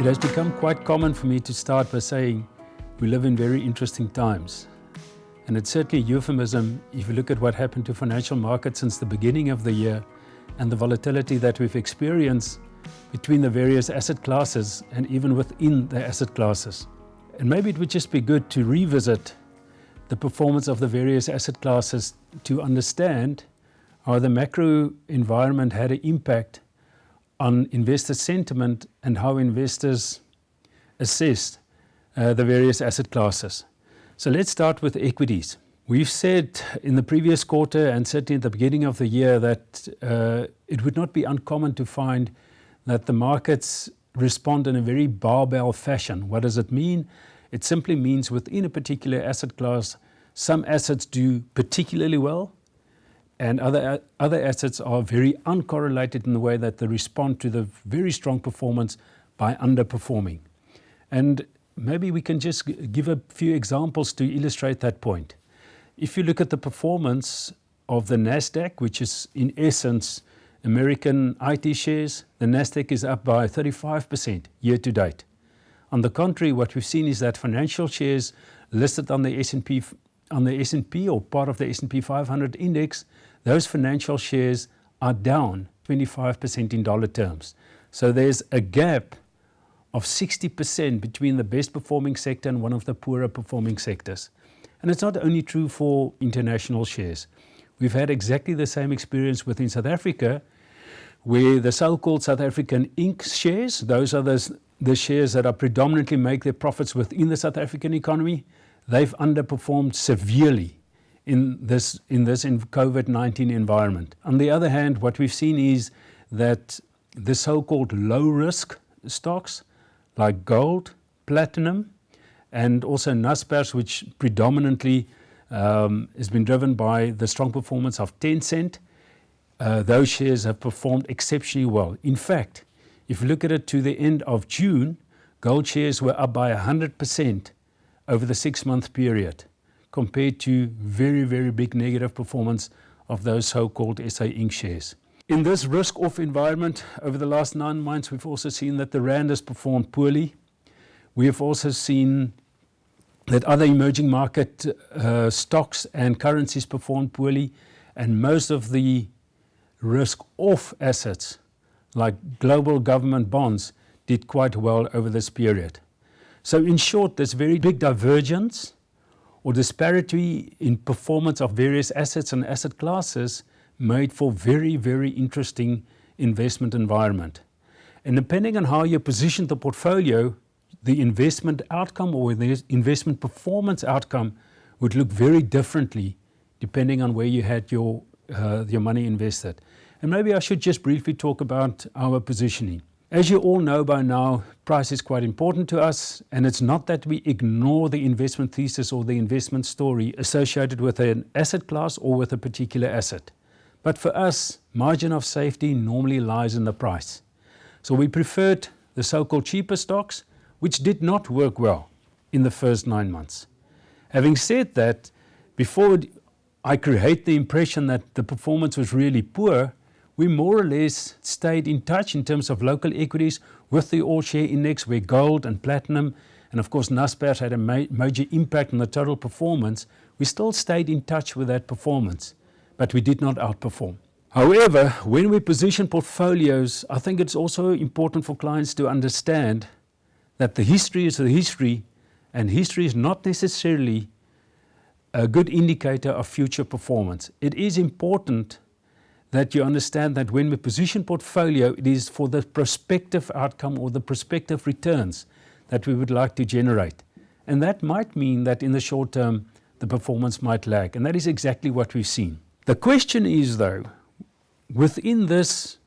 It has become quite common for me to start by saying we live in very interesting times. And it's certainly a euphemism if you look at what happened to financial markets since the beginning of the year and the volatility that we've experienced between the various asset classes and even within the asset classes. And maybe it would just be good to revisit the performance of the various asset classes to understand how the macro environment had an impact on investor sentiment and how investors assessed the various asset classes. So let's start with equities. We've said in the previous quarter and certainly at the beginning of the year that it would not be uncommon to find that the markets respond in a very barbell fashion. What does it mean? It simply means within a particular asset class, some assets do particularly well, and other assets are very uncorrelated in the way that they respond to the very strong performance by underperforming. And maybe we can just give a few examples to illustrate that point. If you look at the performance of the Nasdaq, which is in essence American IT shares, the Nasdaq is up by 35% year to date. On the contrary, what we've seen is that financial shares listed on the S&P or part of the S&P 500 index, those financial shares are down 25% in dollar terms. So there's a gap of 60% between the best performing sector and one of the poorer performing sectors. And it's not only true for international shares. We've had exactly the same experience within South Africa, where the so-called South African Inc. shares, those are the shares that are predominantly make their profits within the South African economy, they've underperformed severely in this COVID-19 environment. On the other hand, what we've seen is that the so-called low-risk stocks like gold, platinum, and also Naspers, which predominantly has been driven by the strong performance of Tencent, those shares have performed exceptionally well. In fact, if you look at it to the end of June, gold shares were up by 100% over the 6-month period, compared to very, very big negative performance of those so-called SA Inc. shares. In this risk-off environment, over the last 9 months, we've also seen that the rand has performed poorly. We have also seen that other emerging market stocks and currencies performed poorly, and most of the risk-off assets, like global government bonds, did quite well over this period. So in short, there's very big divergence or disparity in performance of various assets and asset classes made for very, very interesting investment environment. And depending on how you position the portfolio, the investment outcome or the investment performance outcome would look very differently depending on where you had your money invested. And maybe I should just briefly talk about our positioning. As you all know by now, price is quite important to us, and it's not that we ignore the investment thesis or the investment story associated with an asset class or with a particular asset. But for us, margin of safety normally lies in the price. So we preferred the so-called cheaper stocks, which did not work well in the first 9 months. Having said that, before I create the impression that the performance was really poor, we more or less stayed in touch in terms of local equities with the all-share index, where gold and platinum and of course Naspers had a major impact on the total performance. We still stayed in touch with that performance, but we did not outperform. However, when we position portfolios, I think it's also important for clients to understand that the history is the history, and history is not necessarily a good indicator of future performance. It is important that you understand that when we position portfolio, it is for the prospective outcome or the prospective returns that we would like to generate. And that might mean that in the short term, the performance might lag. And that is exactly what we've seen. The question is, though, within this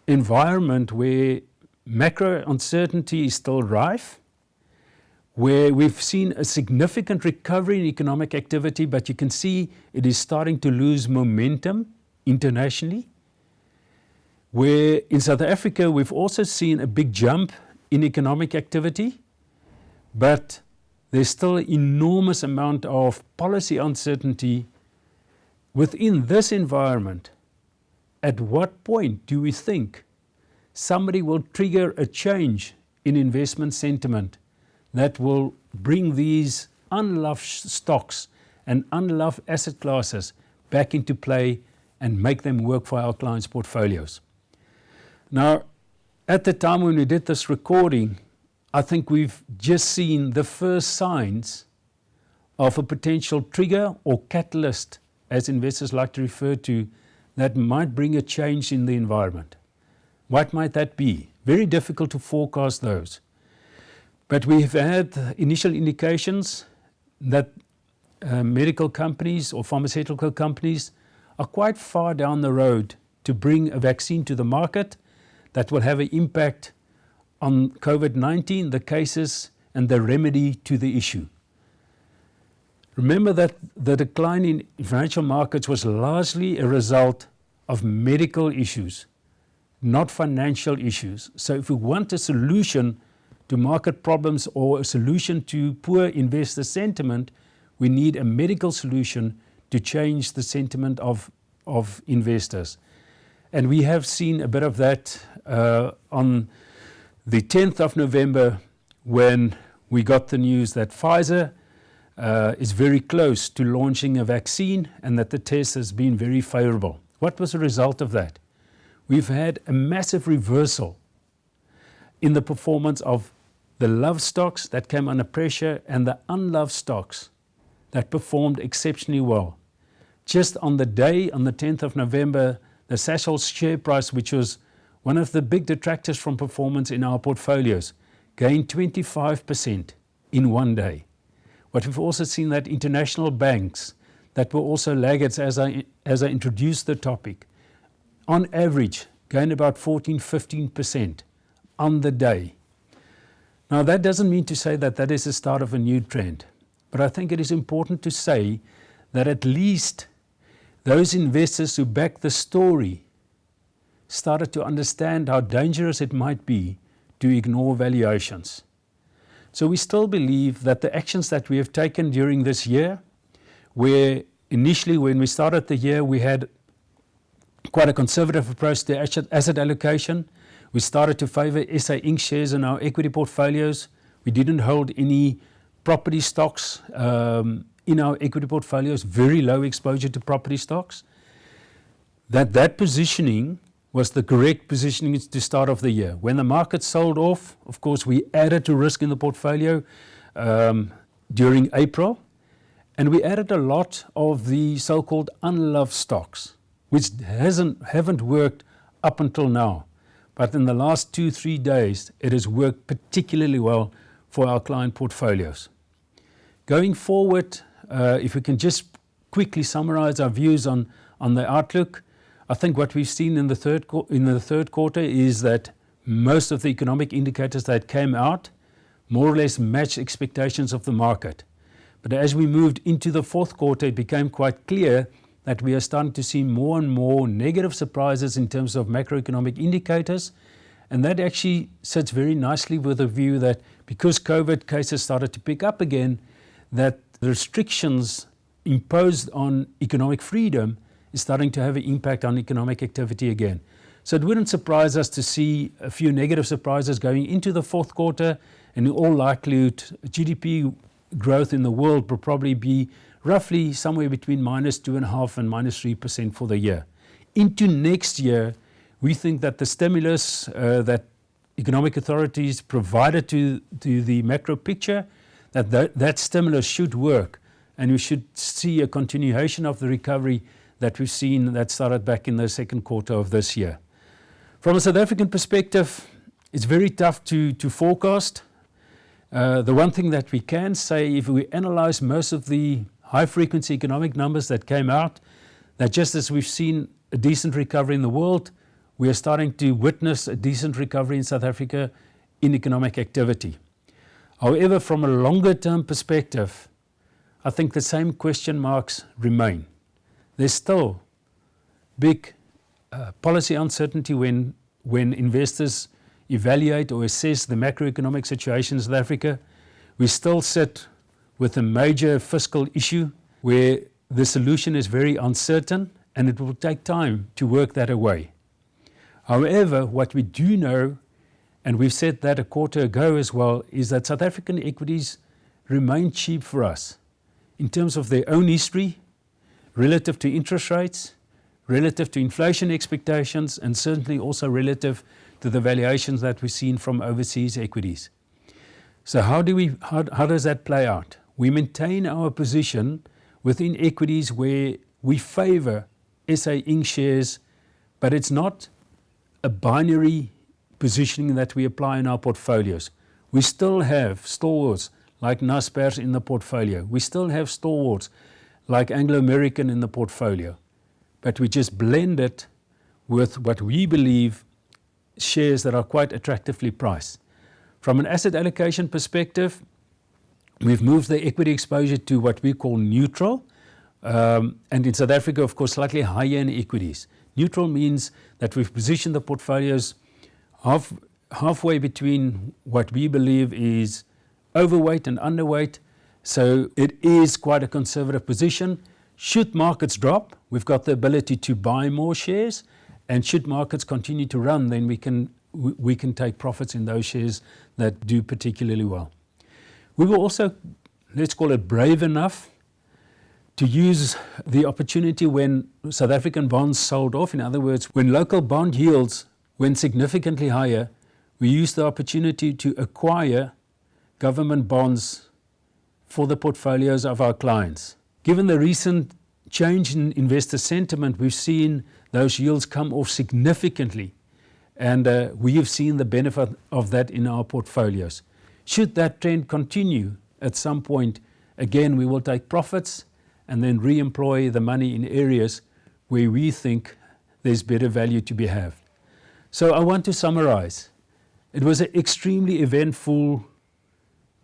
environment where macro uncertainty is still rife, where we've seen a significant recovery in economic activity, but you can see it is starting to lose momentum internationally, where in South Africa we've also seen a big jump in economic activity, but there's still an enormous amount of policy uncertainty. Within this environment, at what point do we think somebody will trigger a change in investment sentiment that will bring these unloved stocks and unloved asset classes back into play and make them work for our clients' portfolios. Now, at the time when we did this recording, I think we've just seen the first signs of a potential trigger or catalyst, as investors like to refer to, that might bring a change in the environment. What might that be? Very difficult to forecast those. But we've had initial indications that medical companies or pharmaceutical companies are quite far down the road to bring a vaccine to the market that will have an impact on COVID-19, the cases, and the remedy to the issue. Remember that the decline in financial markets was largely a result of medical issues, not financial issues. So if we want a solution to market problems or a solution to poor investor sentiment, we need a medical solution to change the sentiment of investors. And we have seen a bit of that on the 10th of November when we got the news that Pfizer is very close to launching a vaccine and that the test has been very favorable. What was the result of that? We've had a massive reversal in the performance of the loved stocks that came under pressure and the unloved stocks that performed exceptionally well. Just on the day, on the 10th of November, the Sasol's share price, which was one of the big detractors from performance in our portfolios, gained 25% in one day. But we've also seen that international banks that were also laggards as I introduced the topic, on average, gained about 14-15% on the day. Now, that doesn't mean to say that that is the start of a new trend, but I think it is important to say that at least those investors who back the story started to understand how dangerous it might be to ignore valuations. So we still believe that the actions that we have taken during this year, where initially when we started the year we had quite a conservative approach to asset allocation. We started to favor SA Inc. shares in our equity portfolios. We didn't hold any property stocks in our equity portfolios, very low exposure to property stocks. That positioning was the correct positioning to start off the year. When the market sold off, of course, we added to risk in the portfolio during April, and we added a lot of the so-called unloved stocks, which haven't worked up until now. But in the last 2-3 days, it has worked particularly well for our client portfolios. Going forward, if we can just quickly summarize our views on the outlook, I think what we've seen in the third quarter is that most of the economic indicators that came out more or less match expectations of the market. But as we moved into the fourth quarter, it became quite clear that we are starting to see more and more negative surprises in terms of macroeconomic indicators. And that actually sits very nicely with the view that because COVID cases started to pick up again, that the restrictions imposed on economic freedom is starting to have an impact on economic activity again. So it wouldn't surprise us to see a few negative surprises going into the fourth quarter, and in all likelihood, GDP growth in the world will probably be roughly somewhere between -2.5% and -3% for the year. Into next year, we think that the stimulus that economic authorities provided to the macro picture, that stimulus should work, and we should see a continuation of the recovery that we've seen that started back in the second quarter of this year. From a South African perspective, it's very tough to forecast. The one thing that we can say, if we analyze most of the high-frequency economic numbers that came out, that just as we've seen a decent recovery in the world, we are starting to witness a decent recovery in South Africa in economic activity. However, from a longer-term perspective, I think the same question marks remain. There's still big policy uncertainty when investors evaluate or assess the macroeconomic situation in South Africa. We still sit with a major fiscal issue where the solution is very uncertain and it will take time to work that away. However, what we do know, and we've said that a quarter ago as well, is that South African equities remain cheap for us in terms of their own history, relative to interest rates, relative to inflation expectations, and certainly also relative to the valuations that we've seen from overseas equities. So how does that play out? We maintain our position within equities where we favor SA Inc. shares, but it's not a binary positioning that we apply in our portfolios. We still have stalwarts like Naspers in the portfolio. We still have stalwarts like Anglo American in the portfolio. But we just blend it with what we believe shares that are quite attractively priced. From an asset allocation perspective, we've moved the equity exposure to what we call neutral. And in South Africa, of course, slightly higher in equities. Neutral means that we've positioned the portfolios halfway between what we believe is overweight and underweight. So it is quite a conservative position. Should markets drop, we've got the ability to buy more shares. And should markets continue to run, then we can take profits in those shares that do particularly well. We were also, let's call it, brave enough to use the opportunity when South African bonds sold off. In other words, when local bond yields went significantly higher, we used the opportunity to acquire government bonds for the portfolios of our clients. Given the recent change in investor sentiment, we've seen those yields come off significantly, and we have seen the benefit of that in our portfolios. Should that trend continue at some point, again, we will take profits and then re-employ the money in areas where we think there's better value to be had. So I want to summarize. It was an extremely eventful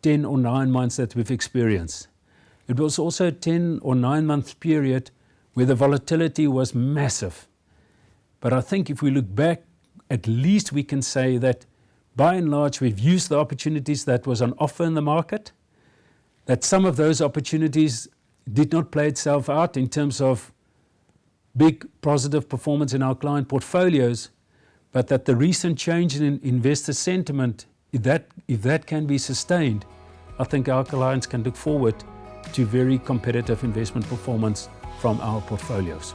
10 or 9 months that we've experienced. It was also a 10 or 9 month period where the volatility was massive. But I think if we look back, at least we can say that by and large we've used the opportunities that was on offer in the market, that some of those opportunities did not play itself out in terms of big positive performance in our client portfolios, but that the recent change in investor sentiment, if that can be sustained, I think our clients can look forward to very competitive investment performance from our portfolios.